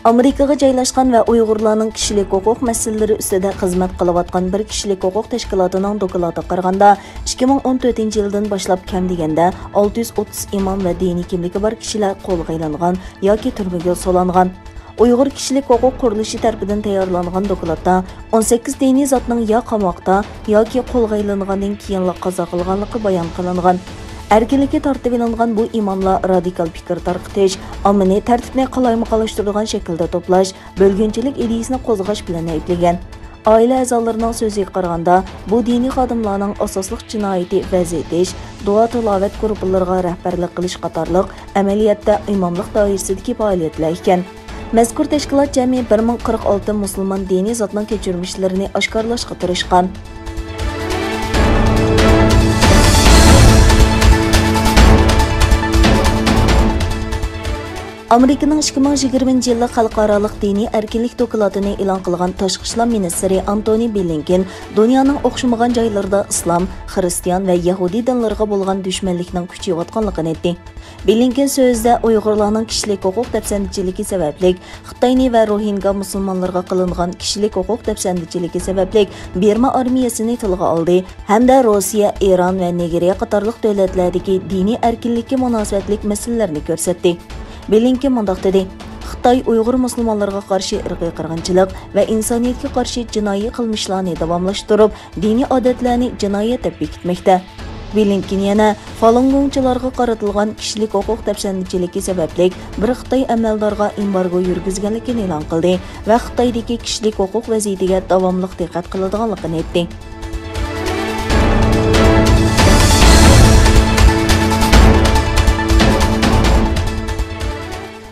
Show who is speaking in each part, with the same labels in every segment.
Speaker 1: Amerikaga joylashgan va Uyg'urlarning kishilik huquq masalalari ustida xizmat qilayotgan bir kishilik huquq tashkilotining doklatiga qaraganda 2014-yildan boshlab kam deganda 630 imom va diniy kimligi bor kishilar qo'lga ilingan yoki turmaga solingan. Uyg'ur kishilik huquq qurilishi tarafidan tayyorlangan dokladda 18 diniy zotning ya qamoqda yoki qo'lga ilingandan keyin qazo qilganligi bayon qilingan. Erkinlikka tortib ilingan bu imomlar radikal fikr tarqitish, ommaviy tartibni qalaymaqalashtirgan shaklda to'plash, bo'lgunchilik ideyasini qo'zg'ash bilan ayblagan. Oila a'zolarining so'ziga qaraganda, bu diniy xodimlarning asosliq jinoyati vaziyatish, duo tilovat guruhlariga rahbarlik qilish qatorliq amaliyotda imomlik doirasidagi faoliyatlar ekan. Mazkur tashkilot jami 1046 musulmon diniy zotning kechirmishlarini oshkorlashga tirishgan. Amerikaning 2020-yillik xalqarалық diniy erkinlik dokladini e'lon qilgan tashqi ishlar ministri Antony Blinken dunyoning o'xshamagan joylarida islom, xristian va yahudi dinlariga bo'lgan dushmanlikning kuchayayotganligini aytdi. Blinken so'zida Uyg'urlarning kishilik huquq dafsandichiligi sababli Xitoyni va Rohingya musulmonlarga qilingan kishilik huquq dafsandichiligi sababli Burma armiyasini tilga oldi hamda Rossiya, Eron va Nigeriya qatorliq davlatlardagi diniy erkinlikka munosabatlik masalalarni ko'rsatdi. Blinken mundaq dedi: Xitoy Uyg'ur musulmonlarga qarshi irqiy qirg'inchilik va insoniyatga qarshi jinoiy qilmishlarni davomlashtirib, diniy odatlarni jinoyat deb bekitmoqda. Blinken yana Falun Gongchilarga qaratilgan kishilik huquq dafsandichiligi sababli bir Xitoy amaldorga embargo yurgizganligini e'lon qildi va Xitoydagi kishilik huquq vaziyatiga davomli diqqat qiladiganligini aytdi.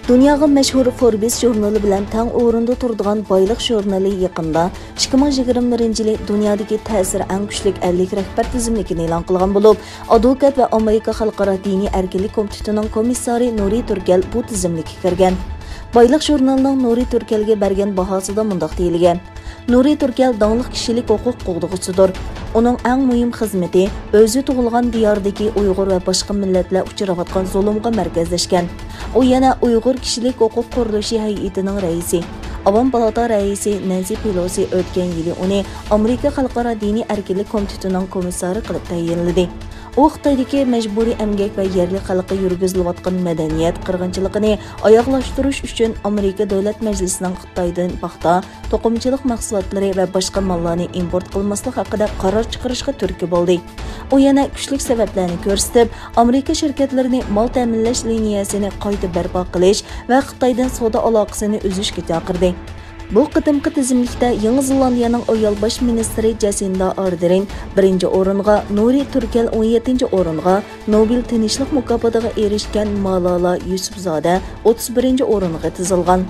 Speaker 1: Dunyoga mashhur Forbes jurnali bilan tang o'rinda turadigan boylik jurnali yaqinda 2021-yil dunyodagi ta'sir eng kuchli 50 rahbar tizimligini e'lon qilgan bo'lib, advokat va Amerika xalqaro diniy erkinlik komitetining komissari Nuri Turkel bu tizimlikka kirgan. Boylik jurnalining Nuri Turkelga bergan bahosida mundaq deyilgan: Nuri Turkel dаңlıq kishilik huquq qo'g'dug'uchidir. Uning eng muhim xizmati o'zi tug'ilgan diyordagi Uyg'ur va boshqa millatlar uchrayotgan zulmga markazlashgan. U yana Uyg'ur kishilik huquq qurilishi hay'atining raisi. Avam palata raisi Nancy Pelosi o'tgan yili uni Amerika xalqaro diniy erkinlik komitetining komissari qilib tayinladi. U Xitoydagi majburiy emgak va yerli xalqqa yurgizilayotgan madaniyat qirg'inchiligini oyoqlashtirish uchun Amerika Davlat Majlisining Xitoydan paxta, to'qimchilik mahsulotlari va boshqa mollarni import qilmaslik haqida qaror chiqarishga turtki bo'ldi. U yana kuchli sabablarni ko'rsatib, Amerika shirkatlarini mol ta'minlash liniyasini qayta barpo qilish va Xitoydan savdo aloqasini uzishga chaqirdi. Bu qitimqi tizimlikda Yangi Zelandiyaning ayol bosh ministri Jasinda Ardern 1-o'ringa, Nuri Turkel 17-o'ringa, Nobel tinchlik mukofotiga erishgan Malala Yusufzoda 31-o'ringa tizilgan.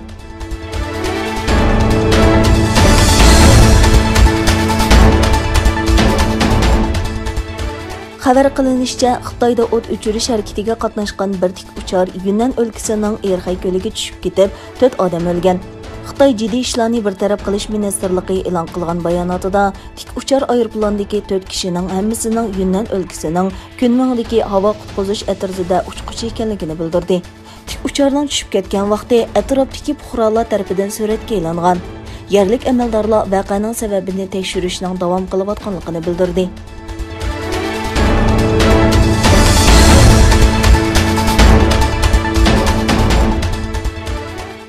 Speaker 1: Xabar qilinishicha, Xitoyda o't o'chirish harakatiga qatnashgan bir tik uchar Yunnan o'lkasining Erxay ko'liga tushib ketib, 4 odam o'lgan. Xitoy jiddiy ishlarni bartaraf qilish ministrligi e'lon qilgan bayonotida tik uchar aeroplandagi 4 kishining hammasining Yunnan o'lkasining Kunmingdagi havo qutqizish atrofida uchquchi ekanligini bildirdi. Tik ucharning tushib ketgan vaqti atrofdagi fuqarolar tomonidan suratga ilingan. Yerlik amaldorlar voqeaning sababini tekshirishning davom qilayotganligini bildirdi.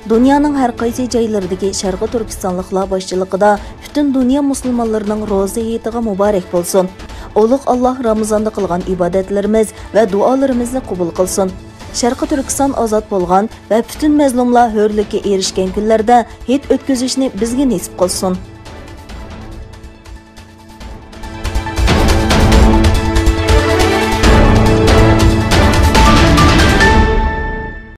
Speaker 1: Dunyoning har qaysi joylaridagi Sharqi Turkistonliklar boshchiligida butun dunyo musulmonlarining ro'za hayitiga muborak bo'lsin. Ulug' Alloh Ramazonda qilgan ibodatlarimiz va duolarimizni qabul qilsin. Sharqi Turkiston ozod bo'lgan va butun mazlumlar hurlikka erishgan kunlarda hit o'tkazishni bizga nasib qilsin.